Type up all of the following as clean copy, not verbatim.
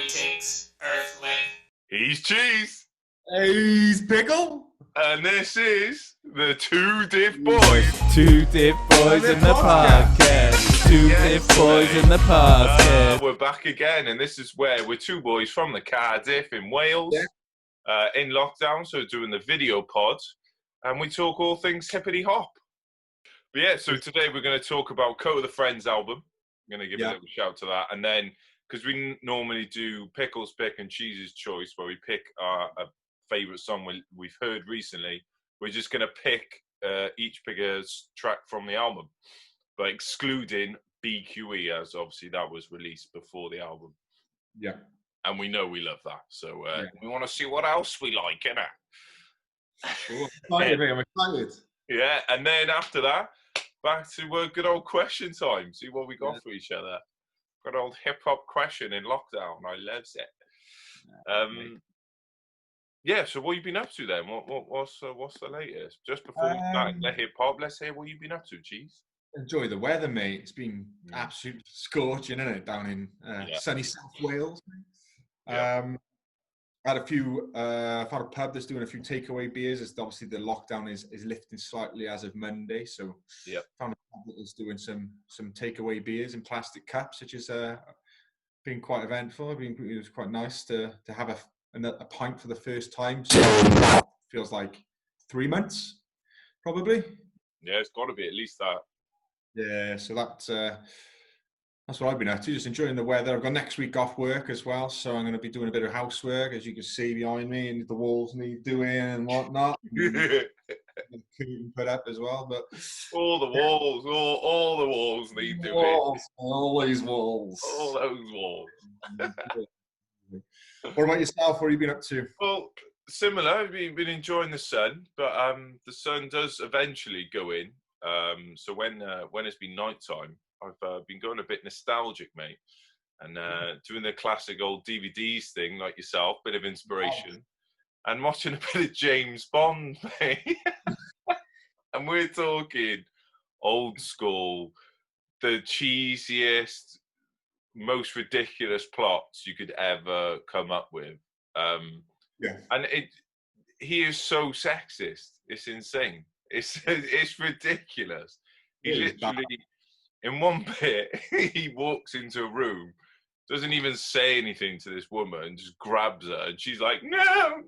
Greetings, Earthling. He's Cheese. He's Pickle. And this is the Two Diff Boys. Two Diff Boys in the podcast. Two Diff Boys in the podcast. We're back again, and this is where we're two boys from the Cardiff in Wales, in lockdown, so doing the video pod, and we talk all things hippity hop. But yeah, so today we're going to talk about Kota The Friend's album. I'm going to give a little shout to that, and then because we normally do Pickle's Pick and Cheese's Choice, where we pick a favourite song we've heard recently, we're just going to pick each picker's track from the album, but excluding BQE, as obviously that was released before the album. Yeah. And we know we love that, so we want to see what else we like, innit? Cool. I'm excited. Yeah, and then after that, back to good old question time. See what we got for each other. Good old hip-hop question in lockdown. I loves it. Yeah, so what have you been up to then? What's the latest? Just before we start the hip-hop, let's hear what you've been up to, Cheese. Enjoy the weather, mate. It's been absolute scorching, isn't it, down in sunny South Wales. I had I've had a pub that's doing a few takeaway beers. It's obviously the lockdown is lifting slightly as of Monday, so found a pub that was doing some takeaway beers in plastic cups, which has been quite eventful. It was quite nice to have a pint for the first time. So feels like 3 months, probably. Yeah, it's got to be at least that. Yeah, so that's what I've been up to, just enjoying the weather. I've got next week off work as well, so I'm going to be doing a bit of housework, as you can see behind me, and the walls need doing and whatnot. Curtain put up as well, but all the walls need doing. All these walls. All those walls. What about yourself? What have you been up to? Well, similar. I've been enjoying the sun, but the sun does eventually go in. So when it's been night time, I've been going a bit nostalgic, mate, and doing the classic old DVDs thing like yourself, bit of inspiration, and watching a bit of James Bond, mate. And we're talking old school, the cheesiest, most ridiculous plots you could ever come up with. And he is so sexist. It's insane. It's ridiculous. He literally, in one bit, he walks into a room, doesn't even say anything to this woman, just grabs her, and she's like, no,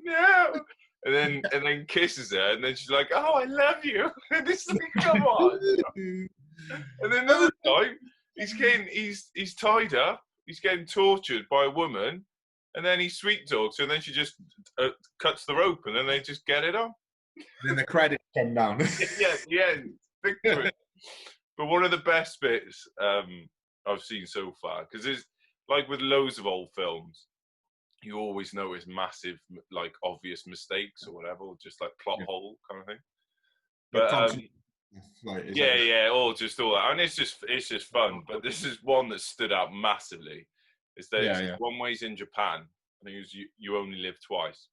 and then kisses her, and then she's like, oh, I love you. And it's like, come on. And then another time, he's tied up, he's getting tortured by a woman, and then he sweet talks her, and then she just cuts the rope, and then they just get it on. And then the credits come down. yeah, victory. But one of the best bits I've seen so far, because it's like with loads of old films, you always notice massive, like obvious mistakes or whatever, or just like plot hole kind of thing. But all that, and it's just fun. But this is one that stood out massively. Is that one way he's in Japan, I think it was You Only Live Twice,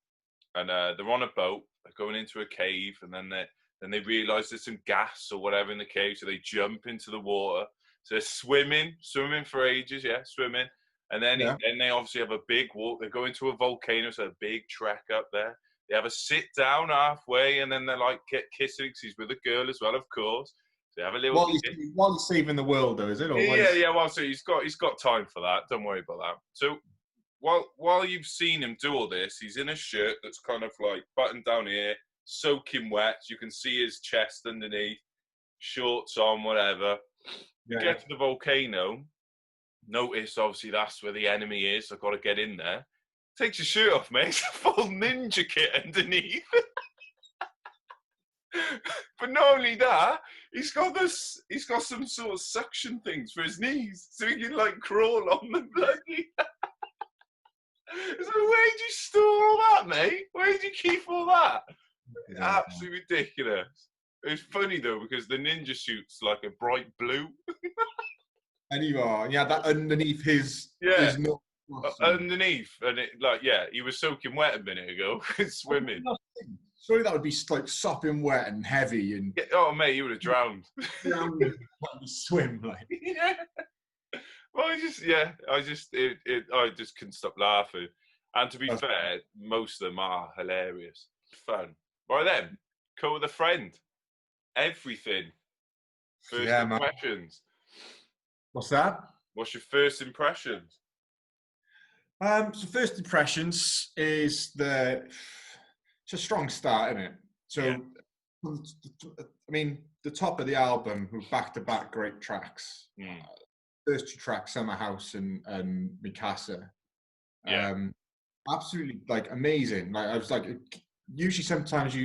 and they're on a boat, they're going into a cave, and then they realise there's some gas or whatever in the cave, so they jump into the water. So they're swimming for ages, swimming. And then they obviously have a big walk. They go into a volcano, so a big trek up there. They have a sit down halfway, and then they're like kissing, because he's with a girl as well, of course. So they have a little. While he's saving the world, though, is it? Or Well, so he's got time for that. Don't worry about that. So while you've seen him do all this, he's in a shirt that's kind of like buttoned down here, soaking wet. You can see his chest underneath, shorts on, whatever. Get to the volcano. Notice, obviously, that's where the enemy is. I've got to get in there. Takes his shirt off, mate. It's a full ninja kit underneath. But not only that, he's got some sort of suction things for his knees, so he can like crawl on the bloody. So where did you store all that, mate? Where did you keep all that? Absolutely ridiculous. It's funny though, because the ninja suit's like a bright blue. And that underneath his underneath, and he was soaking wet a minute ago, swimming. Surely that would be like sopping wet and heavy and. Oh mate, you would have drowned. Swim like. Yeah. Well, I just couldn't stop laughing. And to be fair, most of them are hilarious, fun. Right then, Kota The Friend, everything. First impressions. Man. What's that? What's your first impressions? So first impressions is it's a strong start, isn't it? So, I mean, the top of the album with back-to-back great tracks. First two tracks, Summer House and Mikasa. Absolutely like amazing. Like I was like, usually sometimes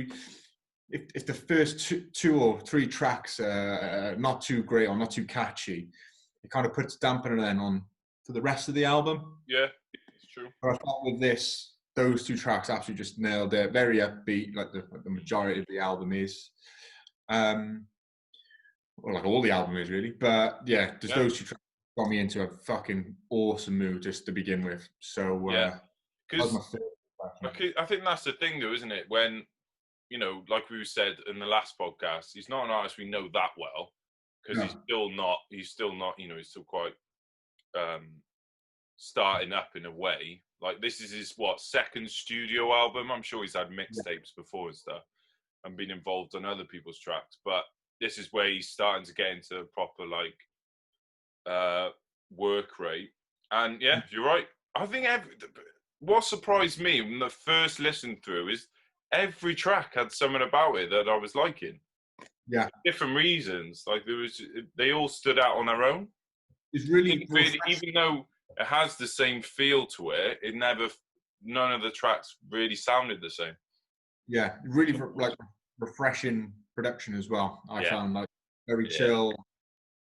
if the first two or three tracks are not too great or not too catchy, it kind of puts dampener then on for the rest of the album. Yeah, it's true. But I thought with those two tracks absolutely just nailed it. Very upbeat, like the majority of the album is. Well, like all the album is really. But yeah, just those two tracks got me into a fucking awesome mood just to begin with. So because I think that's the thing though, isn't it? When, you know, like we said in the last podcast, he's not an artist we know that well because he's still not, you know, he's still quite starting up in a way. Like this is his second studio album. I'm sure he's had mixtapes before and stuff and been involved on other people's tracks, but this is where he's starting to get into a proper like work rate. And yeah, you're right. I think what surprised me when the first listen through is every track had something about it that I was liking. Yeah, different reasons. Like they all stood out on their own. It's really even though it has the same feel to it, none of the tracks really sounded the same. Yeah, really like refreshing production as well. I found like very chill.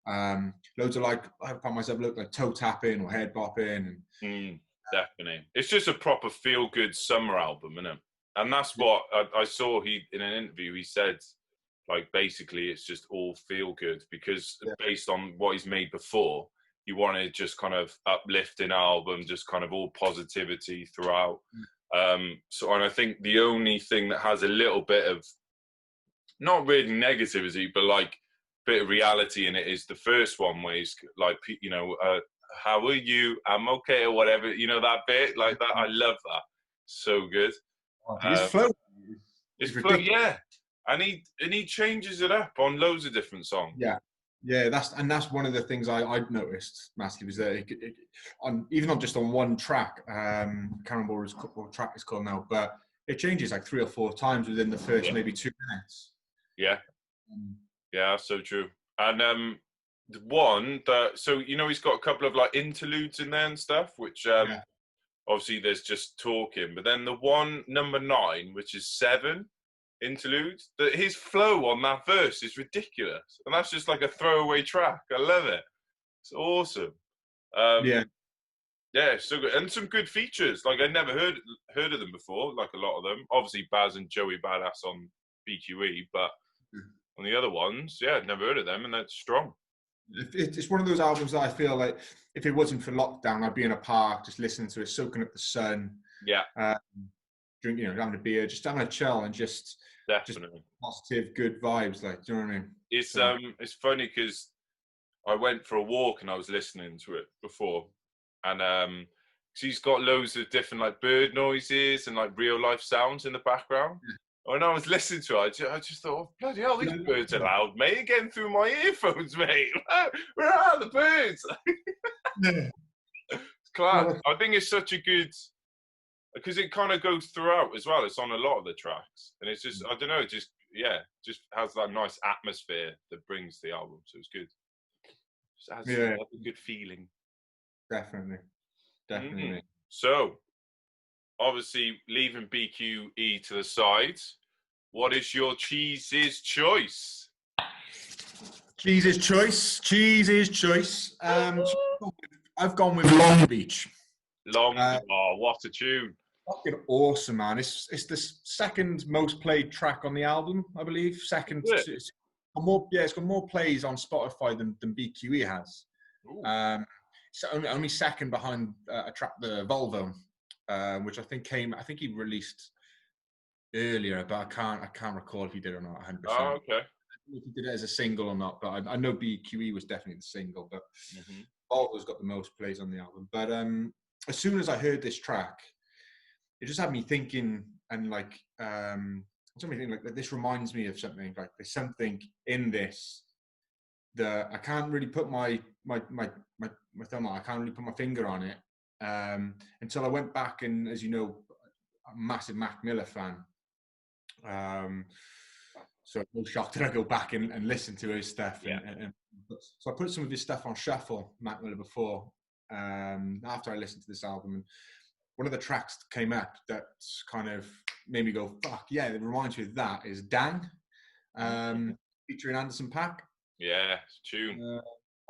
Loads of like I found myself like toe tapping or head bopping. And definitely, it's just a proper feel good summer album, isn't it? And that's what I saw. In an interview, he said, like basically, it's just all feel good because based on what he's made before, he wanted just kind of uplifting album, just kind of all positivity throughout. And I think the only thing that has a little bit of not really negativity, but like bit of reality in it is the first one where he's like, you know, how are you? I'm okay or whatever. You know that bit like that. I love that. So good. His flow. His flow, yeah. And he changes it up on loads of different songs. Yeah, that's one of the things I'd noticed massively was that even not just on one track. I can't remember what track it's called now, but it changes like 3 or 4 times within the first maybe 2 minutes. Yeah, yeah, so true. And the one that you know he's got a couple of like interludes in there and stuff, which obviously there's just talking, but then the one number 9, which is 7. Interludes, that his flow on that verse is ridiculous, and that's just like a throwaway track. I love it. It's awesome. So good, and some good features. Like I never heard of them before. Like a lot of them, obviously Baz and Joey Badass on BQE, but on the other ones, I'd never heard of them, and that's strong. It's one of those albums that I feel like if it wasn't for lockdown, I'd be in a park just listening to it, soaking up the sun. Drinking, having a beer, just having a chill and just positive, good vibes. Like, do you know what I mean? It's funny because I went for a walk and I was listening to it before, and he's got loads of different like bird noises and like real life sounds in the background. When I was listening to it, I just thought, oh, bloody hell, these birds are loud, mate. They're getting through my earphones, mate. Where are the birds? It's class. I think it's such a good. Because it kind of goes throughout as well. It's on a lot of the tracks, and it's just I don't know, it just has that nice atmosphere that brings the album. So it's good. Just has a good feeling. Definitely. So, obviously, leaving BQE to the side, what is your cheese's choice? Cheese's choice. I've gone with Long Beach. What a tune! Fucking awesome, man. It's the second most played track on the album, I believe. Second, it's got more plays on Spotify than BQE has. So only second behind a track, the Volvo, which I think he released earlier, but I can't recall if he did or not 100%. Oh, okay. If he did it as a single or not, but I know BQE was definitely the single. But Volvo's got the most plays on the album. But as soon as I heard this track, it just had me thinking, and like something like this reminds me of something. Like there's something in this that I can't really put my thumb on. I can't really put my finger on it until I went back, and as you know, I'm a massive Mac Miller fan. So no shock that I go back and listen to his stuff. Yeah. So I put some of his stuff on shuffle, Mac Miller, before, after I listened to this album. And one of the tracks that came up that kind of made me go, fuck, yeah, it reminds me of that, is Dang, featuring Anderson .Paak. Yeah, it's a tune.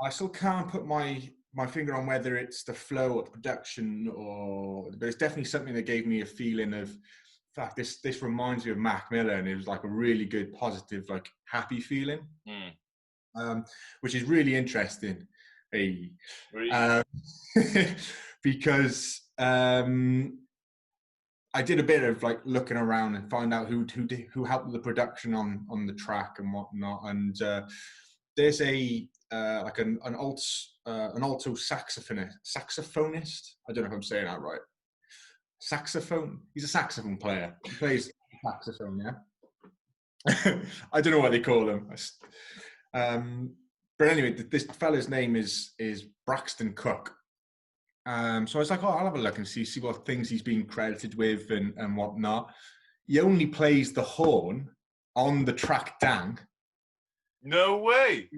I still can't put my finger on whether it's the flow or the production, but it's definitely something that gave me a feeling of, fuck, this reminds me of Mac Miller, and it was like a really good, positive, like happy feeling, which is really interesting. Hey. Really? Because I did a bit of like looking around and find out who helped with the production on the track and whatnot, and there's a like an alto saxophonist. I don't know if I'm saying that right. Saxophone. He's a saxophone player. He plays saxophone. Yeah. I don't know what they call him. But anyway, this fella's name is Braxton Cook. So I was like, oh, I'll have a look and see what things he's been credited with and whatnot. He only plays the horn on the track Dang. No way.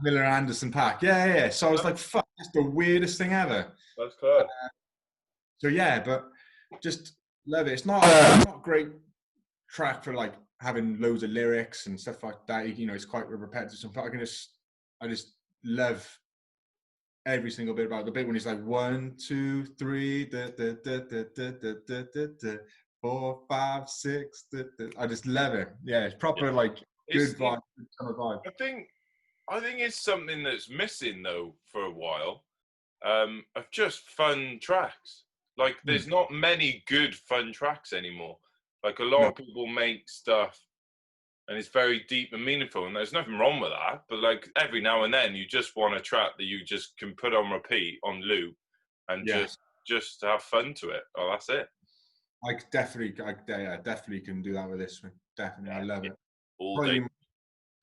Miller and Anderson .Paak. Yeah. So I was like, fuck, that's the weirdest thing ever. That's cool. So yeah, but just love it. It's not a great track for like having loads of lyrics and stuff like that. You know, it's quite repetitive. So I just love every single bit about it. The bit when he's like 1, 2, 3, 4, 5, 6. I just love it. Yeah, it's proper like good vibe, good summer vibe. I think it's something that's missing though for a while, of just fun tracks. Like there's not many good fun tracks anymore. Like a lot of people make stuff and it's very deep and meaningful, and there's nothing wrong with that. But like every now and then, you just want a track that you just can put on repeat on loop and just have fun to it. Oh, that's it. I definitely can do that with this one. Definitely, I love it. All day.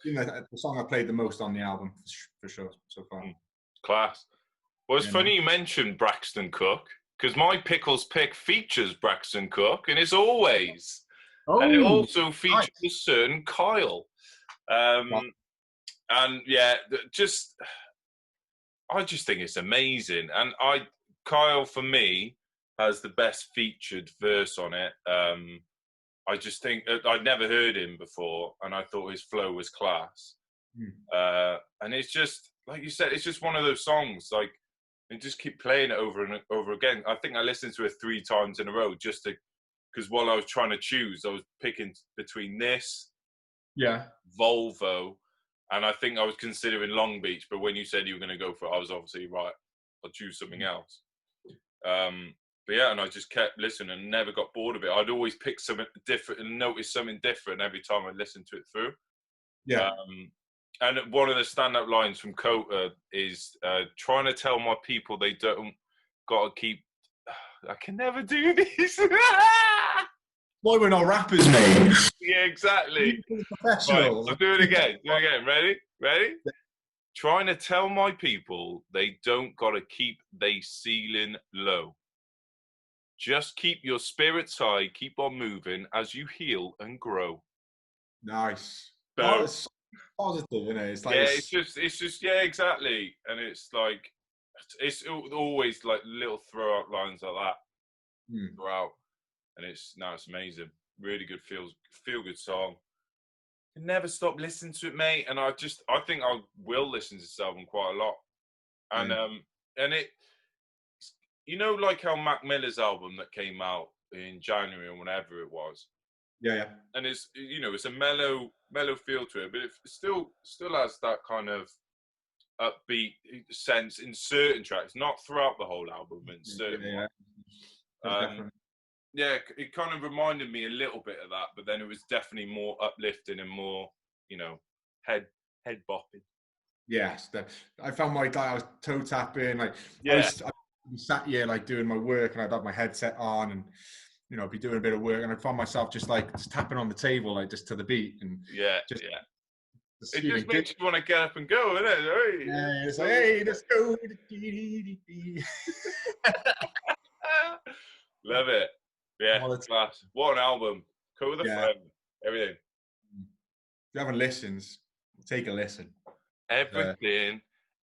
The song I played the most on the album for sure so far. Class. Well, it's funny you mentioned Braxton Cook, because my Pickles pick features Braxton Cook, and it's always. And it also features a certain Kyle. And yeah, I just think it's amazing. And Kyle, for me, has the best featured verse on it. I just think, I'd never heard him before, and I thought his flow was class. And it's just, like you said, it's just one of those songs, like, and just keep playing it over and over again. I think I listened to it 3 times in a row because while I was trying to choose, I was picking between this, Volvo, and I think I was considering Long Beach. But when you said you were going to go for it, I was obviously right. I'll choose something else. But yeah, and I just kept listening and never got bored of it. I'd always pick something different and notice something different every time I listened to it through. Yeah. And one of the standout lines from Kota is trying to tell my people they don't got to keep. I can never do this. Why we're not rappers, mate? Yeah, exactly. Professional. Right, I'll do it again. Ready? Yeah. Trying to tell my people they don't got to keep they ceiling low. Just keep your spirits high, keep on moving as you heal and grow. Nice. It's positive, isn't it? It's like, it's just, yeah, exactly. And it's like, it's always like little throw out lines like that throughout. And it's amazing. Really good, feel good song. Never stop listening to it, mate. And I think I will listen to this album quite a lot. And and it, you know, like how Mac Miller's album that came out in January or whenever it was. Yeah. And it's, you know, it's a mellow feel to it, but it still has that kind of upbeat sense in certain tracks, not throughout the whole album. In certain ones. Yeah, it kind of reminded me a little bit of that, but then it was definitely more uplifting and more, you know, head bopping. Yes, I found I was toe tapping. Like Yeah. I sat here like doing my work, and I'd have my headset on, and be doing a bit of work, and I found myself just tapping on the table, like just to the beat, and just It feeling just makes good. you want to get up and go, isn't it? Right? Yeah, it's like, hey, let's go. Love it. Yeah, Oh, class. What an album. Kota The Friend. Everything. If you haven't listened, take a listen. Everything.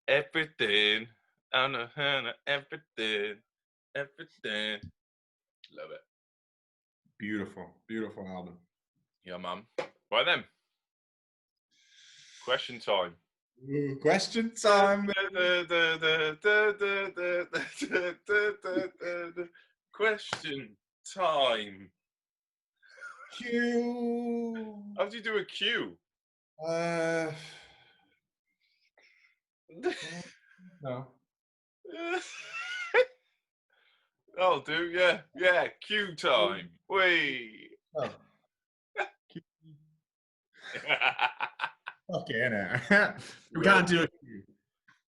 Everything. I know everything. Everything. Love it. Beautiful, beautiful album. Yeah, man. Right then. Question time. Ooh, question time. Question time. Q. How do you do a Q? No. I'll do, yeah. Yeah, Q time. Wait. Oh. Okay, innit? We can't do it.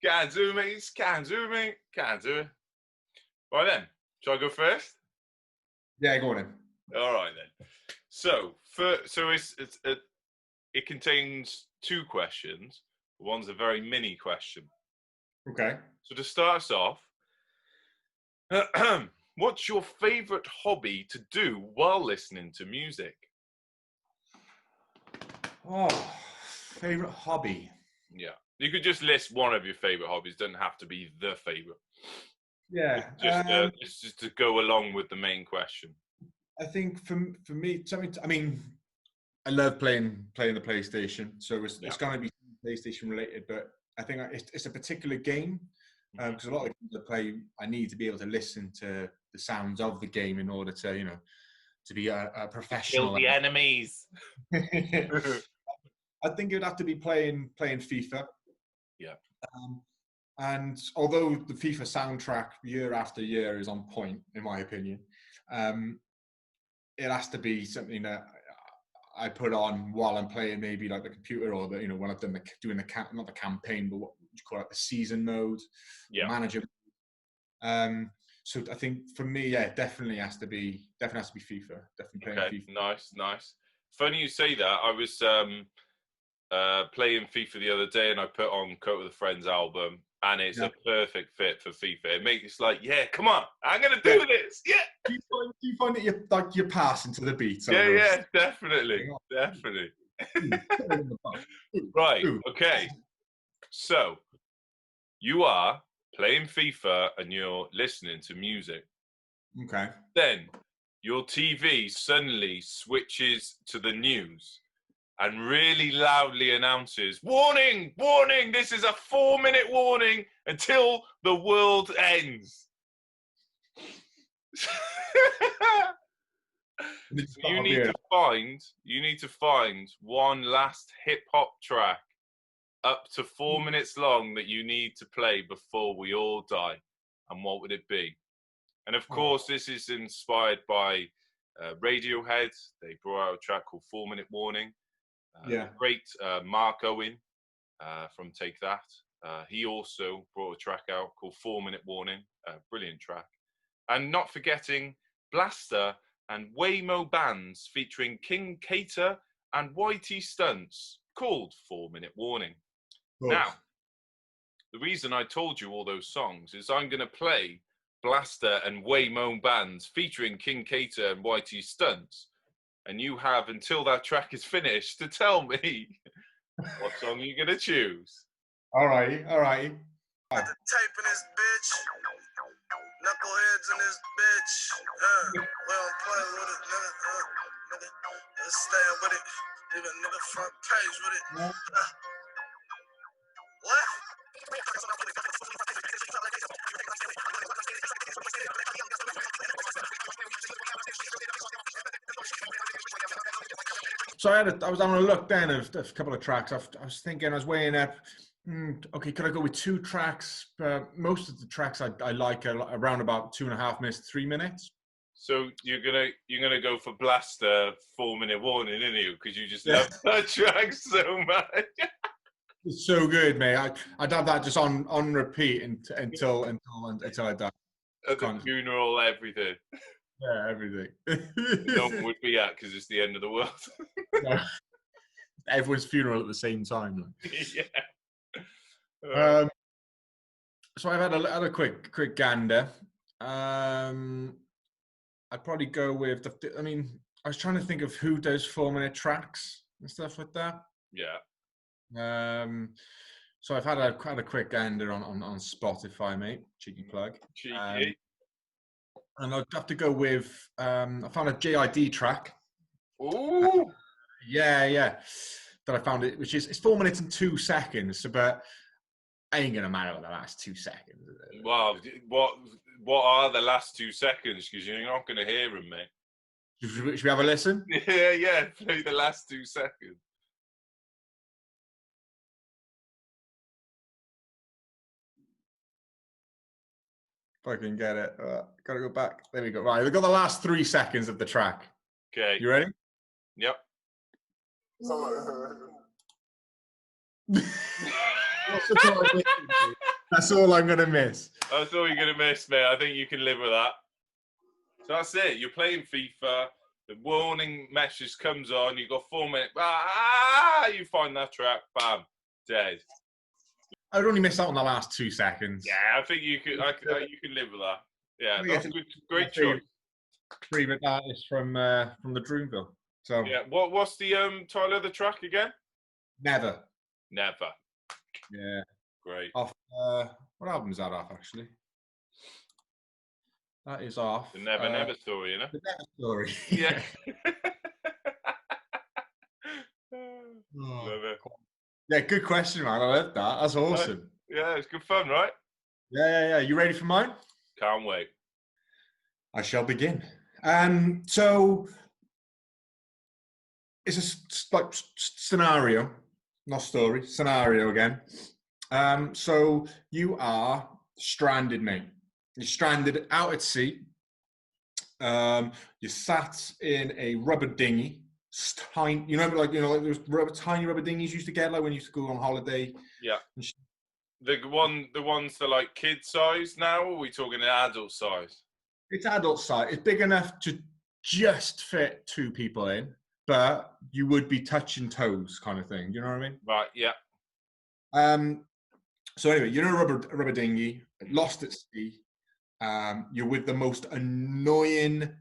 Can't do me. Can't do me. Can't do it. Right then. Shall I go first? Yeah, go on then. All right then. So it contains two questions. One's a very mini question. Okay. So to start us off, what's your favourite hobby to do while listening to music? Oh, favourite hobby. Yeah. You could just list one of your favourite hobbies. Doesn't have to be the favourite. Yeah. Just to go along with the main question. I think for me, I love playing the PlayStation, so it's going to be PlayStation related. But I think it's a particular game because a lot of the games I play, I need to be able to listen to the sounds of the game in order to to be a professional. Kill the enemies. I think it would have to be playing FIFA. Yeah. And although the FIFA soundtrack year after year is on point, in my opinion, it has to be something that I put on while I'm playing, maybe like the computer or when I've done not the campaign, but what you call it, the season mode, manager. So I think for me, definitely has to be FIFA. Definitely playing FIFA. Nice. Funny you say that. I was playing FIFA the other day, and I put on Kota The Friend's album, and it's a perfect fit for FIFA. It makes like, come on, I'm gonna do this. Yeah. Do you find that you're passing to the beat? Yeah, definitely. Right. Okay. So you are playing FIFA and you're listening to music. Okay. Then your TV suddenly switches to the news and really loudly announces, warning, this is a 4-minute warning until the world ends. You need to find one last hip hop track up to 4 minutes long that you need to play before we all die. And what would it be? And of course, this is inspired by Radiohead. They brought out a track called 4-Minute Warning. Great Mark Owen from Take That. He also brought a track out called 4-Minute Warning. Brilliant track. And not forgetting Blaster and Waymo Bands featuring King Kota and YT Stunts called 4-Minute Warning. Now, the reason I told you all those songs is I'm going to play Blaster and Waymo Bands featuring King Kota and YT Stunts. And you have until that track is finished to tell me what song you're going to choose. All right. Got the tape in this bitch. Knuckleheads in this bitch. We don't play with it, nigga. Let's stay with it. Leave a nigga front page with it. What? So I was having a look then of a couple of tracks. I was thinking, I was weighing up. Okay, could I go with 2 tracks? Most of the tracks I like are around about 2.5 minutes, 3 minutes. So you're gonna go for Blaster 4-Minute Warning, isn't you? Because you just love that track so much. It's so good, mate. I'd have that just on repeat until I die. At the funeral, everything. Yeah, everything. No one would be at because it's the end of the world. No. Everyone's funeral at the same time. Yeah. So I've had a quick gander. I'd probably go with I mean, I was trying to think of who does 4-minute tracks and stuff like that. Yeah. So I've had a quick gander on Spotify, mate. Cheeky plug. Cheeky. And I'd have to go with I found a JID track. Ooh. Yeah. That I found it, which is it's 4 minutes and 2 seconds. So, but ain't gonna matter what the last 2 seconds. Well, what are the last 2 seconds? Because you're not gonna hear them, mate. Should we have a listen? Yeah. Play the last 2 seconds. If I can get it. Gotta go back. There we go. Right, we've got the last 3 seconds of the track. Okay. You ready? Yep. That's all I'm gonna miss. That's all you're gonna miss, mate. I think you can live with that. So that's it. You're playing FIFA. The warning message comes on. You've got 4 minutes. You find that track. Bam. Dead. I'd only miss out on the last 2 seconds. Yeah, I think you can. You can live with that. Yeah, that's a great choice. Favorite artist from the Dreamville. So yeah, what's the title of the track again? Never. Yeah. Great. Off. What album is that off? Actually, that is off. The Never Story, you know. The Never Story. Yeah. Love it. Yeah, good question, man. I love that. That's awesome. Yeah, it's good fun, right? Yeah. You ready for mine? Can't wait. I shall begin. So it's a scenario, not story. Scenario again. So you are stranded, mate. You're stranded out at sea. You're sat in a rubber dinghy. Tiny, you remember, like those tiny rubber dinghies you used to get, like when you used to go on holiday. Yeah. The ones that are like kid size now, or are we talking adult size? It's adult size. It's big enough to just fit 2 people in, but you would be touching toes, kind of thing. Do you know what I mean? Right. Yeah. So anyway, you're in a rubber dinghy, lost at sea. You're with the most annoying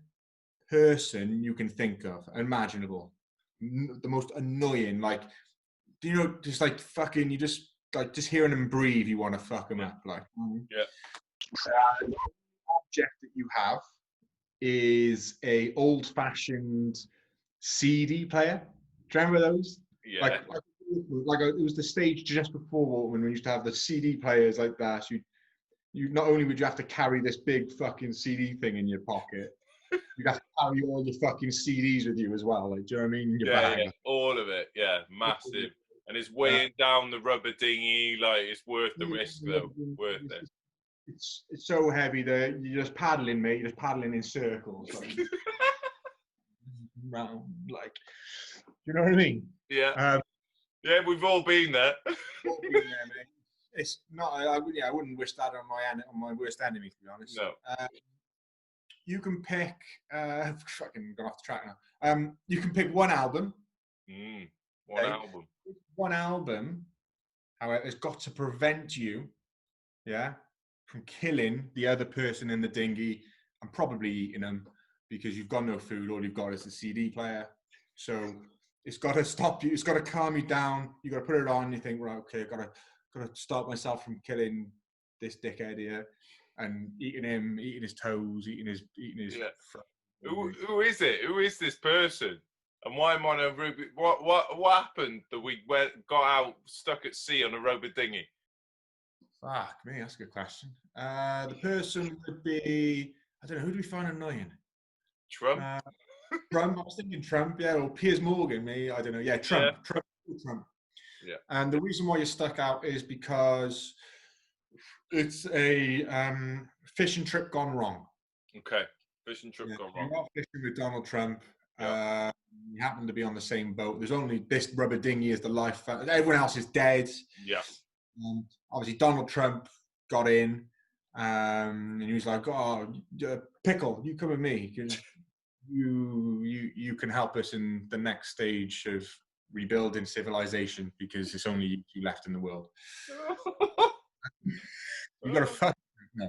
person you can think of, imaginable. The most annoying, like, do you know, just like fucking, you just like just hearing them breathe, you want to fuck them up, like. Yeah. The object that you have is a old-fashioned CD player. Do you remember those? Yeah. Like it was the stage just before Walkman when we used to have the CD players like that. You not only would you have to carry this big fucking CD thing in your pocket, you'd have to carry all your fucking CDs with you as well. Like, do you know what I mean? Your bag. Yeah, all of it. Yeah, massive. And it's weighing down the rubber dinghy. Like, it's worth the risk, though. Worth it. It's so heavy that you're just paddling, mate. You're just paddling in circles. Like, round, like, you know what I mean? Yeah. Yeah, we've all been there. It's not. I wouldn't wish that on my worst enemy, to be honest. No. You can pick. Fucking gone off the track now. You can pick one album. Album. One album. However, it's got to prevent you, from killing the other person in the dinghy and probably eating them because you've got no food. All you've got is a CD player. So it's got to stop you. It's got to calm you down. You got to put it on. You think, right, okay, got to stop myself from killing this dickhead here and eating him, eating his toes, eating his. Yeah. Who is it? Who is this person? And why am I on a rubber? What happened that we got out stuck at sea on a rubber dinghy? Fuck me, that's a good question. The person would be, I don't know, who do we find annoying? Trump. Trump. I was thinking Trump, yeah, or Piers Morgan. Me, I don't know. Yeah, Trump. Yeah. Trump. Yeah. And the reason why you're stuck out is because it's a fishing trip gone wrong. Okay, fishing trip gone wrong. You're not fishing with Donald Trump. Yeah. We happen to be on the same boat. There's only this rubber dinghy as the life. Everyone else is dead. Yeah. Obviously, Donald Trump got in, and he was like, "Oh, Pickle, you come with me. You can help us in the next stage of rebuilding civilization because it's only you two left in the world." You got to fuck. No.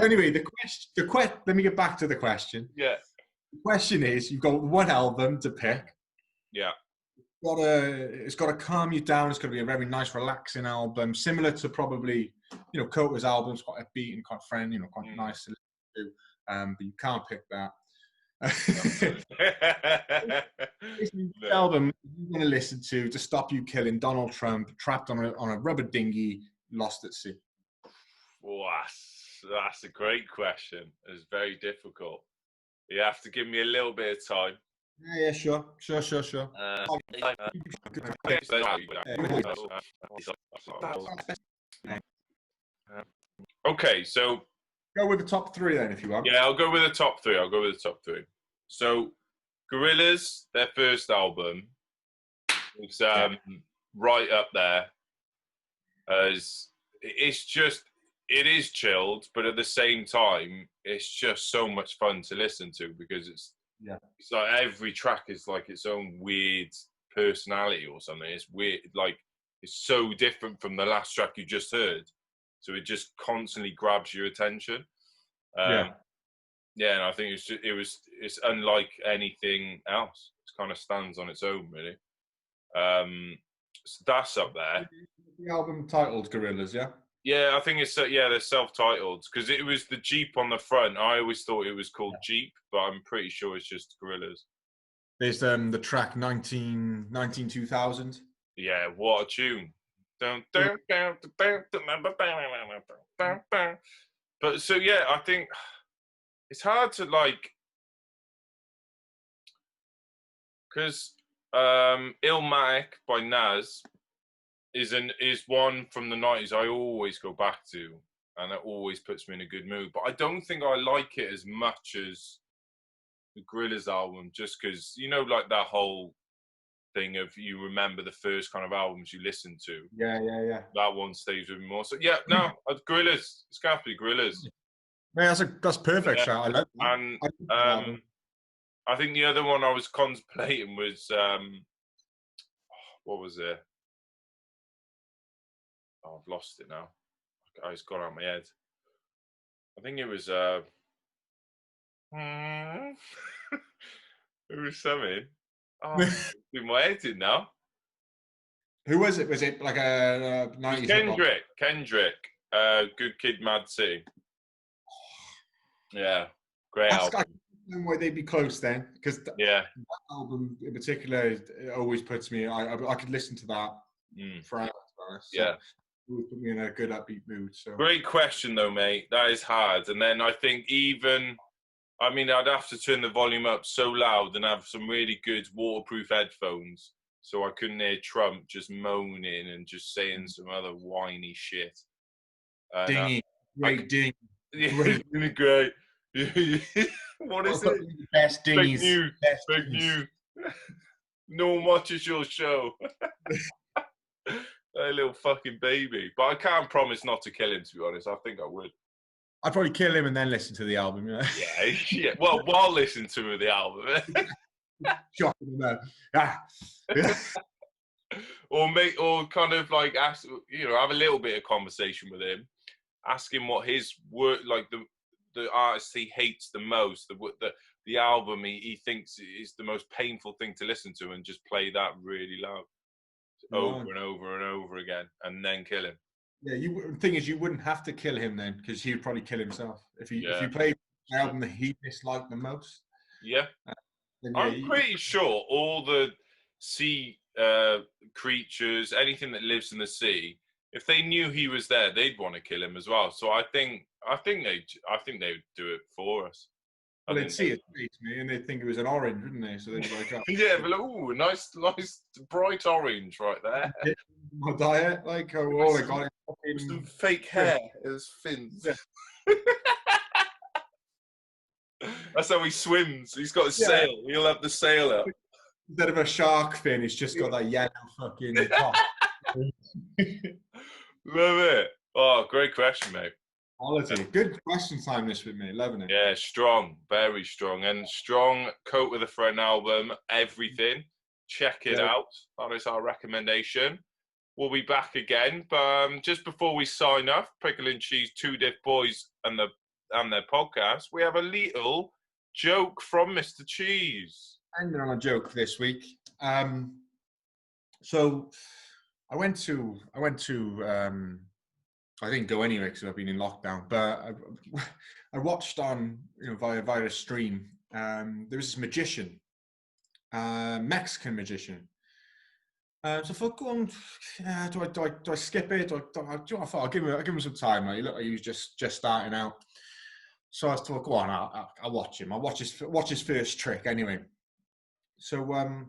Anyway, the question. Let me get back to the question. Yeah. The question is, you've got one album to pick. Yeah. It's got to calm you down. It's got to be a very nice, relaxing album, similar to probably, Kota's album's quite upbeat and quite friendly, quite nice to listen to. But you can't pick that. No. Album you want to listen to stop you killing Donald Trump trapped on a rubber dinghy, lost at sea. Oh, that's a great question. It's very difficult. You have to give me a little bit of time. Yeah, sure. Okay, so go with the top three then, if you want. Yeah, I'll go with the top three. So, Gorillaz, their first album, is right up there. It is chilled, but at the same time, it's just so much fun to listen to because it's like every track is like its own weird personality or something. It's weird, like it's so different from the last track you just heard, so it just constantly grabs your attention. And I think it's unlike anything else. It kind of stands on its own, really. So that's up there. The album titled Gorillaz, yeah? Yeah, I think it's they're self-titled because it was the Jeep on the front. I always thought it was called Jeep, but I'm pretty sure it's just Gorillaz. There's the track 2000. Yeah, what a tune! But so yeah, I think it's hard to like because Illmatic by Nas is one from the 90s I always go back to, and it always puts me in a good mood. But I don't think I like it as much as the Gorillaz album, just because like that whole thing of you remember the first kind of albums you listen to. Yeah. That one stays with me more. So yeah, no, Gorillaz. It's got to be Gorillaz. Yeah, that's perfect. Yeah. I like that. And I think the other one I was contemplating was what was it? Oh, I've lost it now. It's gone out of my head. I think it was it was something. Oh, it's in my head now. Who was it? Was it like a 90s? Kendrick. Good Kid, Mad City. Yeah, great album. I don't know why they'd be close then, because that album in particular it always puts me. I could listen to that for hours. So it would put me in a good upbeat mood. So great question though, mate. That is hard. And then I think I'd have to turn the volume up so loud and have some really good waterproof headphones so I couldn't hear Trump just moaning and just saying some other whiny shit. Dingy, great ding. Yeah, great. What is it? Best dinghies. Fake news. No one watches your show. A little fucking baby. But I can't promise not to kill him, to be honest. I think I would. I'd probably kill him and then listen to the album. Yeah. Well, while listening to the album. Shocking, man. Or kind of like ask, have a little bit of conversation with him. Ask him what his work, like the artist he hates the most, the album he thinks is the most painful thing to listen to, and just play that really loud over and over and over again, and then kill him. Yeah, the thing is, you wouldn't have to kill him then, because he would probably kill himself if you played the album that he disliked the most. Yeah, I'm pretty sure all the sea creatures, anything that lives in the sea, if they knew he was there, they'd want to kill him as well. So I think they would do it for us. Well, they'd see it, and they'd think it was an orange, wouldn't they? So they'd be like, but ooh, nice, bright orange right there. My diet, like, oh, I got it. Some fake hair as fins. That's how he swims. He's got a sail. He'll have the sail up. Instead of a shark fin, it's just got that yellow fucking top. Love it. Oh, great question, mate. Quality. Good question time this with me. Loving it. Yeah, strong. Very strong. And strong Kota The Friend album, everything. Check it out. That is our recommendation. We'll be back again. But just before we sign off, Pickle and Cheese, two Diff Boyz and their podcast, we have a little joke from Mr. Cheese. Ending on a joke this week. So I went to I didn't go anywhere because I've been in lockdown, but I watched on via a stream. There was this magician, Mexican magician. So I thought, go on, do I skip it? I thought I'll give him some time. He looked like he was just starting out. So I thought, go on, I'll watch him. I'll watch his first trick anyway. So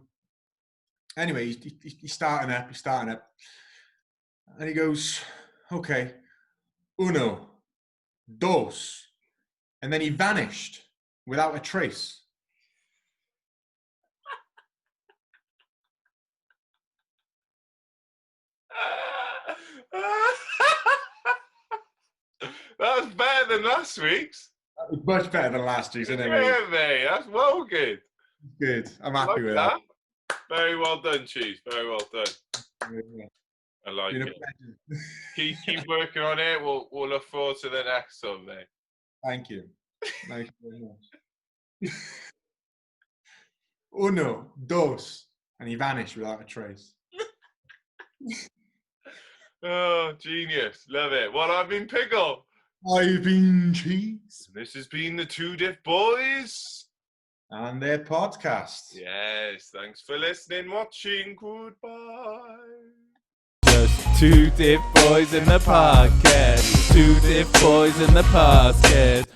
anyway, he's starting up, and he goes, okay, uno, dos, and then he vanished without a trace. That was better than last week's. That was much better than last week's, isn't it? Yeah, mate, that's well good. Good. I'm happy with that. Very well done, Cheese. Very well done. Yeah. I like it. Keep working on it. We'll look forward to the next one, mate. Thank you. Thank you very much. Uno, dos, and he vanished without a trace. Oh, genius. Love it. Well, I've been Pickle. I've been Cheese. This has been the Two Diff Boyz. And their podcast. Yes, thanks for listening, watching. Goodbye. Just two Diff Boyz in the podcast. Two Diff Boyz in the podcast.